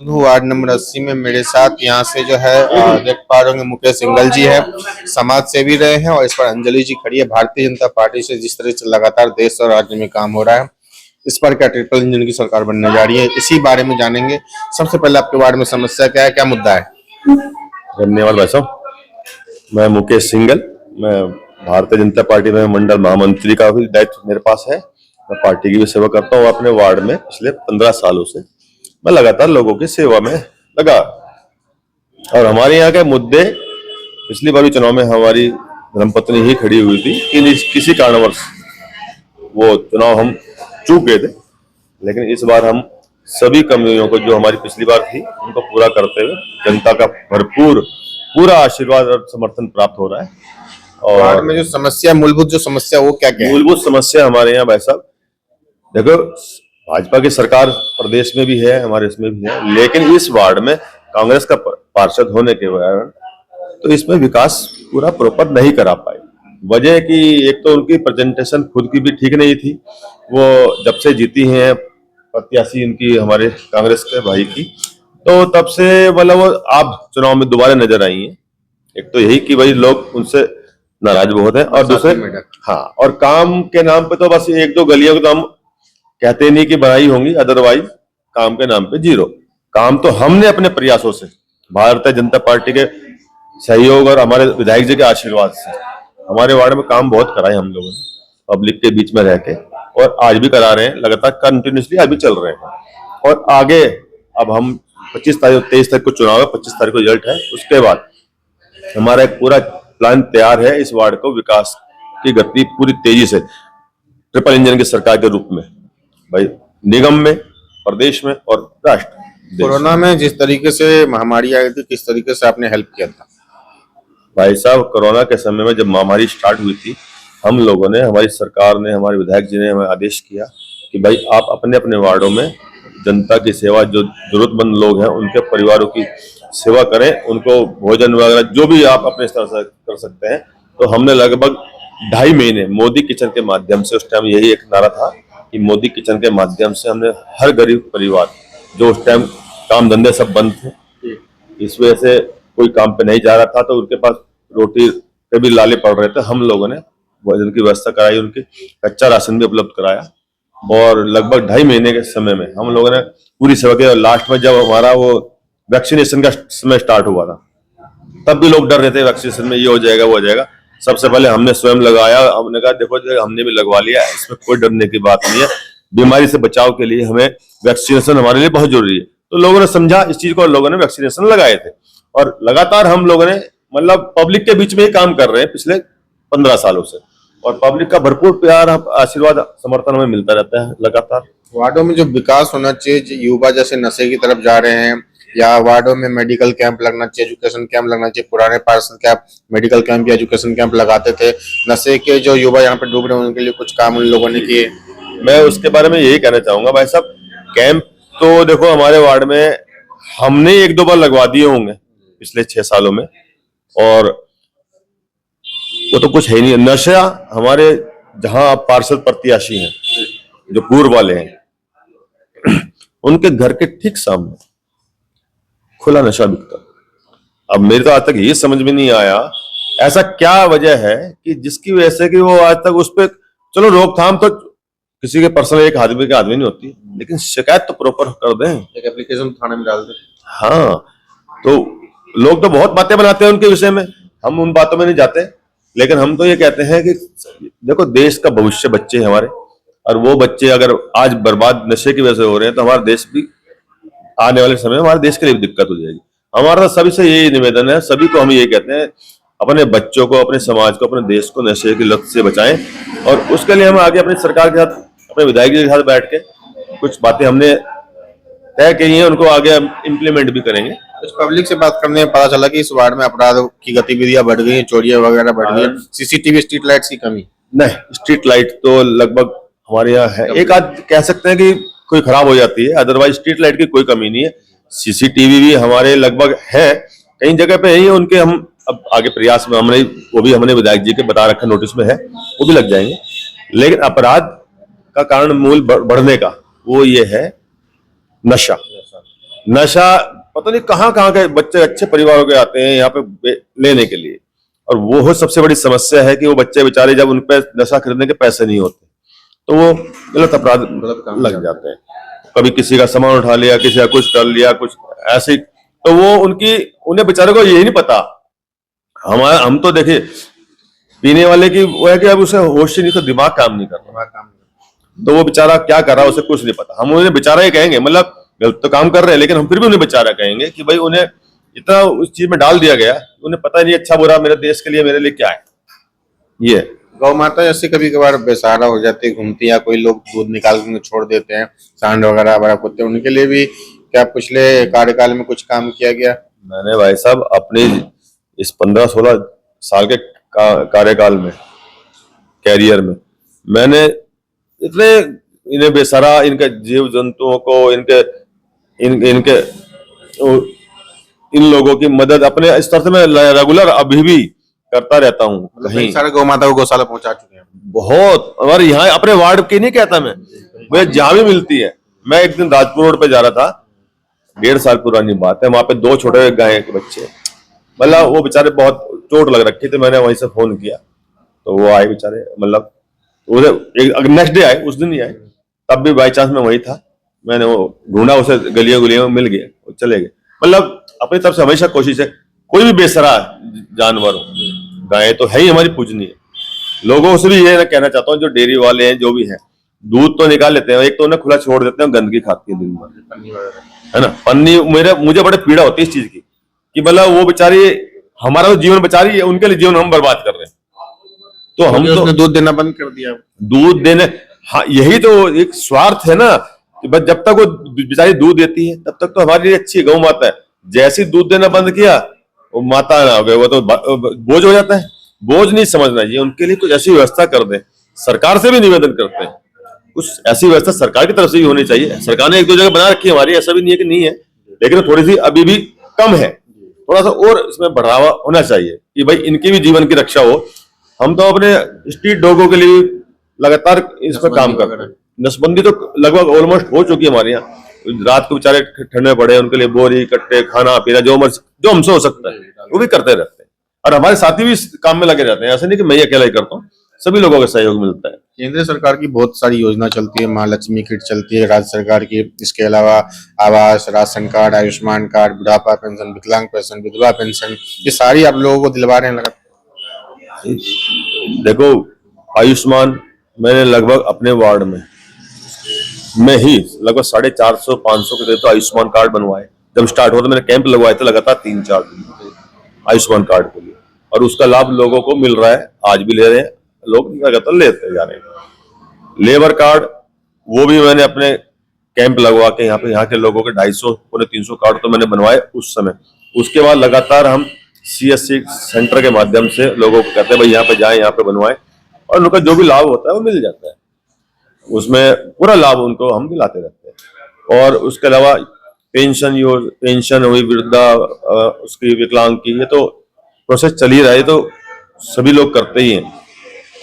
Ward number 80 में मेरे साथ यहाँ से जो है देख पा रहे होंगे मुकेश सिंघल जी है, समाज सेवी रहे हैं। और इस पर अंजलि जी खड़ी है। भारतीय जनता पार्टी से जिस तरह से लगातार देश और राज्य में काम हो रहा है, इस पर क्या ट्रिपल इंजन की सरकार बनने जा रही है, इसी बारे में जानेंगे। सबसे पहले आपके वार्ड में समस्या क्या है, क्या मुद्दा है? धन्यवाद भाई साहब। मैं मुकेश सिंघल, मैं भारतीय जनता पार्टी में मंडल महामंत्री का भी दायित्व मेरे पास है। मैं पार्टी की भी सेवा करता हूँ। अपने वार्ड में पिछले 15 सालों से मैं लगातार लोगों की सेवा में लगा। और हमारे यहाँ के मुद्दे, पिछली बार चुनाव में हमारी धर्मपत्नी ही खड़ी हुई थी कि किसी कारणवश वो चुनाव हम चूक गए थे, लेकिन इस बार हम सभी कमियों को जो हमारी पिछली बार थी उनको पूरा करते हुए जनता का भरपूर पूरा आशीर्वाद और समर्थन प्राप्त हो रहा है। और वार्ड में जो समस्या, मूलभूत जो समस्या, वो क्या क्या है? मूलभूत समस्या हमारे यहाँ भाई साहब, देखो, भाजपा की सरकार प्रदेश में भी है, हमारे इसमें भी है, लेकिन इस वार्ड में कांग्रेस का पार्षद होने के कारण तो इसमें विकास पूरा प्रॉपर नहीं करा पाए। वजह कि एक तो उनकी प्रेजेंटेशन खुद की भी ठीक नहीं थी। वो जब से जीती हैं प्रत्याशी इनकी हमारे कांग्रेस के भाई की, तो तब से मतलब वो आप चुनाव में दोबारा नजर आई हैं। एक तो यही कि भाई लोग उनसे नाराज बहुत हैं, और दूसरे हाँ, और काम के नाम पे तो बस एक दो गलियों को तो हम कहते नहीं कि बनाई होंगी, अदरवाइज काम के नाम पे जीरो। काम तो हमने अपने प्रयासों से, भारतीय जनता पार्टी के सहयोग और हमारे विधायक जी के आशीर्वाद से हमारे वार्ड में काम बहुत कराए हम लोगों ने, पब्लिक के बीच में रह के, और आज भी करा रहे हैं, लगातार कंटिन्यूसली आज भी चल रहे हैं। और आगे अब हम 23 तारीख को चुनाव है, 25 तारीख को रिजल्ट है, उसके बाद हमारा एक पूरा प्लान तैयार है इस वार्ड को विकास की गति पूरी तेजी से ट्रिपल इंजन की सरकार के रूप में, भाई निगम में, प्रदेश में और राष्ट्र। कोरोना में जिस तरीके से महामारी आई थी, किस तरीके से आपने हेल्प किया था? भाई साहब, कोरोना के समय में जब महामारी स्टार्ट हुई थी, हम लोगों ने, हमारी सरकार ने, हमारे विधायक जी ने हमें आदेश किया कि भाई आप अपने अपने वार्डों में जनता की सेवा, जो जरूरतमंद लोग हैं उनके परिवारों की सेवा करें, उनको भोजन वगैरह जो भी आप अपने स्तर से कर सकते हैं। तो हमने लगभग 2.5 महीने मोदी किचन के माध्यम से, उस टाइम यही एक नारा था कि मोदी किचन के माध्यम से हमने हर गरीब परिवार, जो उस टाइम काम धंधे सब बंद थे, इस वजह से कोई काम पे नहीं जा रहा था, तो उनके पास रोटी के भी लाले पड़ रहे थे, हम लोगों ने भोजन की व्यवस्था कराई, उनकी कच्चा राशन भी उपलब्ध कराया। और लगभग 2.5 महीने के समय में हम लोगों ने पूरी सेवा की। और लास्ट में जब हमारा वो वैक्सीनेशन का समय स्टार्ट हुआ था, तब भी लोग डर रहे थे वैक्सीनेशन में ये हो जाएगा वो हो जाएगा। सबसे पहले हमने स्वयं लगाया। हमने कहा देखो हमने भी लगवा लिया, इसमें कोई डरने की बात नहीं है। बीमारी से बचाव के लिए हमें वैक्सीनेशन हमारे लिए बहुत जरूरी है। तो लोगों ने समझा इस चीज को और लोगों ने वैक्सीनेशन लगाए थे। और लगातार हम लोगों ने मतलब पब्लिक के बीच में ही काम कर रहे हैं पिछले 15 सालों से, और पब्लिक का भरपूर प्यार, आशीर्वाद, समर्थन हमें मिलता रहता है लगातार। वार्डों में जो विकास होना चाहिए, युवा जैसे नशे की तरफ जा रहे हैं, या वार्डों में मेडिकल कैंप लगना चाहिए, एजुकेशन कैंप लगना चाहिए। पुराने पार्षद क्या मेडिकल कैंप या एजुकेशन कैंप लगाते थे? नशे के जो युवा यहाँ पे डूब रहे हैं उनके लिए कुछ काम उन लोगों ने किए? मैं उसके बारे में यही कहना चाहूंगा भाई साहब, कैंप तो देखो हमारे वार्ड में हमने 1-2 बार लगवा दिए होंगे पिछले 6 सालों में, और वो तो कुछ है नहीं। नशा हमारे जहां पार्षद प्रत्याशी हैं, जो पूर्व वाले हैं, उनके घर के ठीक सामने खुला नशा बिकता। अब मेरे तो आज तक ये समझ में नहीं आया ऐसा क्या वजह है कि जिसकी वजह से कि वो आज तक उस पर, चलो रोकथाम तो किसी के पर्सनल एक आदमी नहीं होती, लेकिन शिकायत तो प्रॉपर कर दें, एक एप्लीकेशन थाने में डाल दें। हाँ, तो लोग तो बहुत बातें बनाते हैं उनके विषय में, हम उन बातों में नहीं जाते, लेकिन हम तो ये कहते हैं कि देखो देश का भविष्य बच्चे हैं हमारे, और वो बच्चे अगर आज बर्बाद नशे की वजह से हो रहे हैं तो हमारा देश भी आने वाले समय में हमारे देश के लिए भी दिक्कत हो जाएगी। हमारा सभी से यही निवेदन है, सभी को हम ये कहते हैं, अपने बच्चों को, अपने समाज को, अपने देश को नशे की लत से बचाएं। और उसके लिए हम आगे अपनी सरकार के साथ, अपने विधायक जी के साथ बैठ के कुछ बातें हमने तय की हैं, उनको आगे हम इम्प्लीमेंट भी करेंगे। कुछ पब्लिक से बात करने में पता चला कि इस वार्ड में अपराध की गतिविधियां बढ़ गई, चोरियां वगैरह बढ़ गई, सीसीटीवी, स्ट्रीट लाइट्स की कमी? नहीं, स्ट्रीट लाइट तो लगभग हमारे यहाँ है, एक आध कह सकते हैं कि कोई खराब हो जाती है, अदरवाइज स्ट्रीट लाइट की कोई कमी नहीं है। सीसीटीवी भी हमारे लगभग है, कई जगह पे है, उनके हम अब आगे प्रयास में हमने विधायक जी के बता रखा, नोटिस में है, वो भी लग जाएंगे। लेकिन अपराध का कारण मूल बढ़ने का वो ये है नशा। नशा पता नहीं कहाँ कहाँ के बच्चे अच्छे परिवारों के आते हैं यहाँ पे लेने के लिए, और वो सबसे बड़ी समस्या है कि वो बच्चे बेचारे जब उन पे नशा खरीदने के पैसे नहीं होते तो वो गलत अपराध लग जाते हैं। कभी किसी का सामान उठा लिया, किसी का कुछ कर लिया, कुछ ऐसे, तो वो उन्हें बेचारे को यही नहीं पता। हम तो देखिए पीने वाले की वो है कि अब उसे होश ही नहीं, तो दिमाग काम नहीं कर रहा, तो वो बेचारा क्या कर रहा है उसे कुछ नहीं पता। हम उन्हें बेचारा ही कहेंगे, मतलब गलत तो काम कर रहे हैं लेकिन हम फिर भी उन्हें बेचारा कहेंगे कि भाई उन्हें इतना उस चीज में डाल दिया गया, उन्हें पता नहीं अच्छा बुरा मेरे देश के लिए, मेरे लिए क्या है। ये गौ माता जैसे कभी कभार बेसहारा हो जाती है, घूमती, या कोई लोग दूध निकाल के छोड़ देते हैं, सांड वगैरह बड़ा कुत्ते, उनके लिए भी क्या पिछले कार्यकाल में कुछ काम किया गया? मैंने भाई साहब अपने इस 15-16 साल के कार्यकाल में, कैरियर में, मैंने इतने इन्हें बेसहारा, इनके जीव जंतुओं को, इनके इन लोगों की मदद अपने स्तर से मैं रेगुलर अभी भी करता रहता हूँ। कहीं सारे गौ माता को गौशाला पहुंचा चुके हैं बहुत, और यहाँ अपने वार्ड की नहीं कहता मैं, मुझे जहां भी मिलती है। मैं एक दिन राजपुर रोड पे जा रहा था, 1.5 साल पुरानी बात है, वहां पे 2 छोटे गाय के बच्चे, मतलब वो बेचारे बहुत चोट लग रखी थी। मैंने वहीं से फोन किया तो वो आए बेचारे, मतलब नेक्स्ट डे आए, उस दिन नहीं आए, तब भी बाई चांस में वही था। मैंने वो ढूंढा, उसे गलियों गुलियों में मिल गए, वो चले गए। मतलब अपनी तरफ से हमेशा कोशिश है, कोई भी बेसहारा जानवर हो, गाय तो है ही हमारी पूजनीय। लोगों से भी ये कहना चाहता हूँ, जो डेयरी वाले हैं जो भी हैं, दूध तो निकाल लेते हैं, एक तो उन्हें खुला छोड़ देते हैं, गंदगी खाती है दिन भर, है ना, पन्नी। मुझे बड़े पीड़ा होती है इस चीज की कि मतलब वो बेचारी हमारा तो जीवन बचा रही है, उनके लिए जीवन हम बर्बाद कर रहे हैं। तो हम तो दूध देना बंद कर दिया, दूध देने, हाँ यही तो एक स्वार्थ है ना कि बस जब तक वो बेचारी दूध देती है तब तक तो हमारे लिए अच्छी गौ माता है। जैसे ही दूध देना बंद किया, वो माता ना हो गए, वो तो बोझ हो जाता है। बोझ नहीं समझना चाहिए, उनके लिए कुछ ऐसी व्यवस्था कर दें। सरकार से भी निवेदन करते हैं, कुछ ऐसी व्यवस्था सरकार की तरफ से भी होनी चाहिए। सरकार ने 1-2 जगह बना रखी है हमारी, ऐसा भी नहीं है कि नहीं है, लेकिन थोड़ी सी अभी भी कम है, थोड़ा सा और इसमें बढ़ावा होना चाहिए कि भाई इनकी भी जीवन की रक्षा हो। हम तो अपने स्ट्रीट डॉगों के लिए लगातार इस पर काम कर रहे हैं। नसबंदी तो लगभग ऑलमोस्ट हो चुकी है हमारे यहाँ। रात को बेचारे ठंडे पड़े, उनके लिए बोरी कट्टे, खाना पीना, जो हमसे हो सकता है वो भी करते रहते हैं, और हमारे साथी भी इस काम में लगे रहते हैं। ऐसा नहीं कि मैं अकेला ही करता हूँ, सभी लोगों का सहयोग मिलता है। केंद्र सरकार की बहुत सारी योजना चलती है, महालक्ष्मी किट चलती है राज्य सरकार की, इसके अलावा आवास, राशन कार्ड, आयुष्मान कार्ड, बुढ़ापा पेंशन, विकलांग पेंशन, विधवा पेंशन, ये सारी आप लोगों को दिलवा रहे हैं लगातार। देखो आयुष्मान मैंने लगभग अपने वार्ड में ही लगभग 450-500 के तो आयुष्मान कार्ड बनवाए। जब स्टार्ट हुआ तो मैंने कैंप लगवाए थे लगातार 3-4 दिन आयुष्मान कार्ड के लिए, और उसका लाभ लोगों को मिल रहा है, आज भी ले रहे हैं लोग, लगातार लेते जा रहे हैं। लेबर कार्ड वो भी मैंने अपने कैंप लगवा के यहाँ के लोगों के 250-300 कार्ड तो मैंने बनवाए उस समय। उसके बाद लगातार हम CSC सेंटर के माध्यम से लोगों को कहते हैं भाई यहाँ पे जाएं, यहाँ पे बनवाएं, और उनका जो भी लाभ होता है वो मिल जाता है, उसमें पूरा लाभ उनको हम दिलाते रहते हैं। और उसके अलावा पेंशन हुई, वृद्धा, उसकी विकलांग की, ये तो प्रोसेस चल ही रहा है, तो सभी लोग करते ही हैं।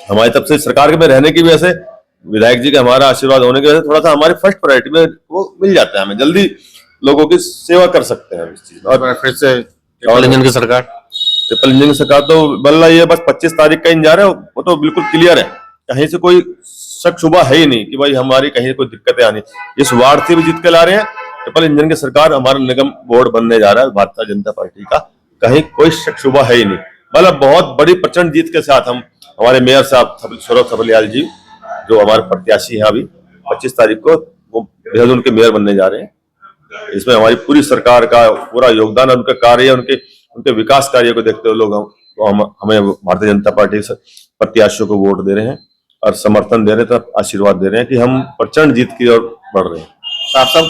हमारी तरफ से सरकार में रहने की वजह से, विधायक जी का हमारा आशीर्वाद होने की वजह से थोड़ा सा हमारी फर्स्ट प्रायोरिटी में वो मिल जाता है, हमें जल्दी लोगों की सेवा कर सकते हैं इस चीज। और फिर से ट्रिपल इंजन की सरकार, ट्रिपल इंजन की सरकार तो बल्ला ये बस 25 तारीख का इंतजार है, वो तो बिल्कुल क्लियर है, कहीं से कोई शक शुबा है ही नहीं कि भाई हमारी कहीं कोई दिक्कतें आनी। इस वार्ड से भी जीत के ला रहे हैं, ट्रिपल इंजन की सरकार, हमारा निगम बोर्ड बनने जा रहा है भारतीय जनता पार्टी का, कहीं कोई शक शुबा है ही नहीं। मतलब बहुत बड़ी प्रचंड जीत के साथ हम, हमारे मेयर साहब सौरभ थपलियाल जी जो हमारे प्रत्याशी हैं, अभी 25 तारीख को वो देहरादून के मेयर बनने जा रहे हैं। इसमें हमारी पूरी सरकार का पूरा योगदान, उनका कार्य, उनके विकास कार्य को देखते हुए लोग हमें भारतीय जनता पार्टी से प्रत्याशियों को वोट दे रहे हैं और समर्थन दे रहे हैं, तो आशीर्वाद दे रहे हैं कि हम प्रचंड जीत की ओर बढ़ रहे हैं। आप सब